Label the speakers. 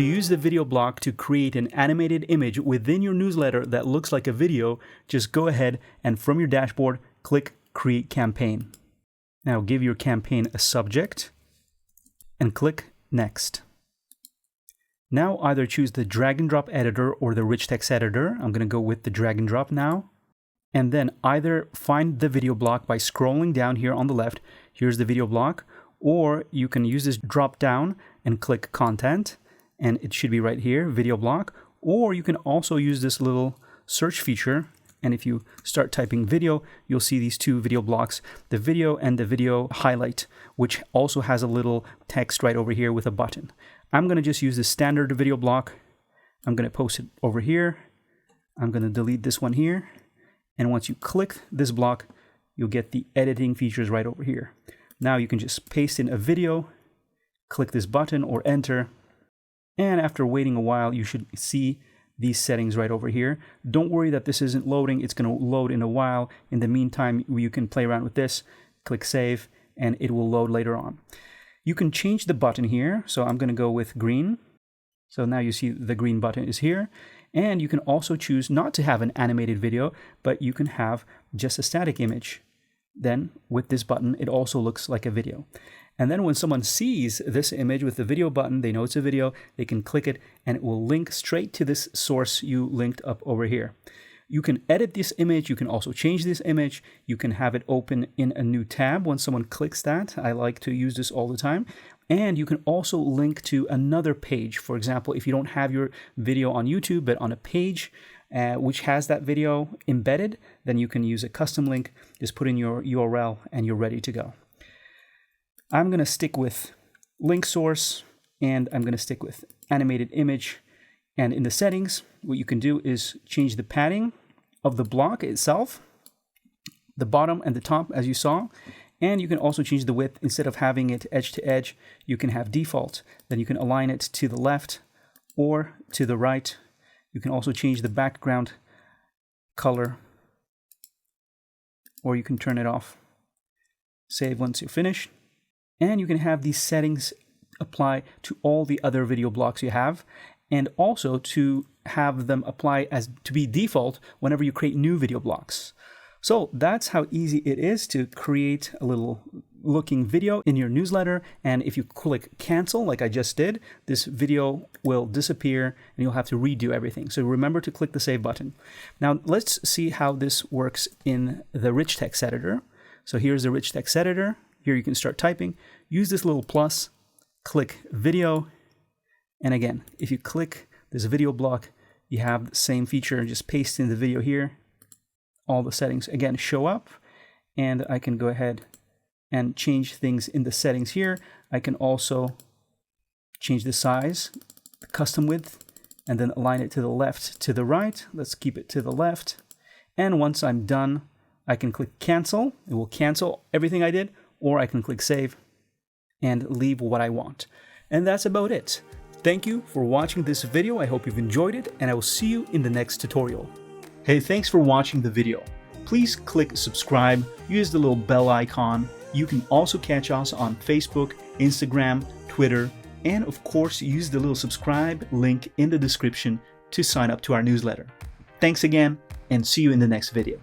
Speaker 1: To use the video block to create an animated image within your newsletter that looks like a video, just go ahead and from your dashboard, click Create Campaign. Now give your campaign a subject and click Next. Now either choose the drag and drop editor or the rich text editor. I'm going to go with the drag and drop now. And then either find the video block by scrolling down here on the left. Here's the video block. Or you can use this drop down and click Content. And it should be right here, video block. Or you can also use this little search feature. And if you start typing video, you'll see these two video blocks, the video and the video highlight, which also has a little text right over here with a button. I'm going to just use the standard video block. I'm going to post it over here. I'm going to delete this one here. And once you click this block, you'll get the editing features right over here. Now you can just paste in a video, click this button or enter. And after waiting a while, you should see these settings right over here. Don't worry that this isn't loading. It's going to load in a while. In the meantime, you can play around with this, click save, and it will load later on. You can change the button here. So I'm going to go with green. So now you see the green button is here. And you can also choose not to have an animated video, but you can have just a static image. Then with this button, it also looks like a video. And then when someone sees this image with the video button, they know it's a video, they can click it and it will link straight to this source you linked up over here. You can edit this image. You can also change this image. You can have it open in a new tab when someone clicks that. I like to use this all the time. And you can also link to another page. For example, if you don't have your video on YouTube, but on a page which has that video embedded, then you can use a custom link. Just put in your URL and you're ready to go. I'm going to stick with link source and I'm going to stick with animated image. And in the settings, what you can do is change the padding of the block itself, the bottom and the top, as you saw. And you can also change the width. Instead of having it edge to edge, you can have default. Then you can align it to the left or to the right. You can also change the background color, or you can turn it off. Save once you're finished. And you can have these settings apply to all the other video blocks you have, and also to have them apply as to be default whenever you create new video blocks. So that's how easy it is to create a little looking video in your newsletter. And if you click cancel, like I just did, this video will disappear and you'll have to redo everything. So remember to click the save button. Now let's see how this works in the rich text editor. So here's the rich text editor. Here you can start typing. Use this little plus, click video. And again, if you click this video block, you have the same feature. Just paste in the video here. All the settings again show up, and I can go ahead and change things in the settings here. I can also change the size, the custom width, and then align it to the left, to the right. Let's keep it to the left. And once I'm done, I can click cancel. It will cancel everything I did, or I can click save and leave what I want. And that's about it. Thank you for watching this video. I hope you've enjoyed it, and I will see you in the next tutorial. Hey, thanks for watching the video. Please click subscribe, use the little bell icon. You can also catch us on Facebook, Instagram, Twitter, and of course use the little subscribe link in the description to sign up to our newsletter. Thanks again, and see you in the next video.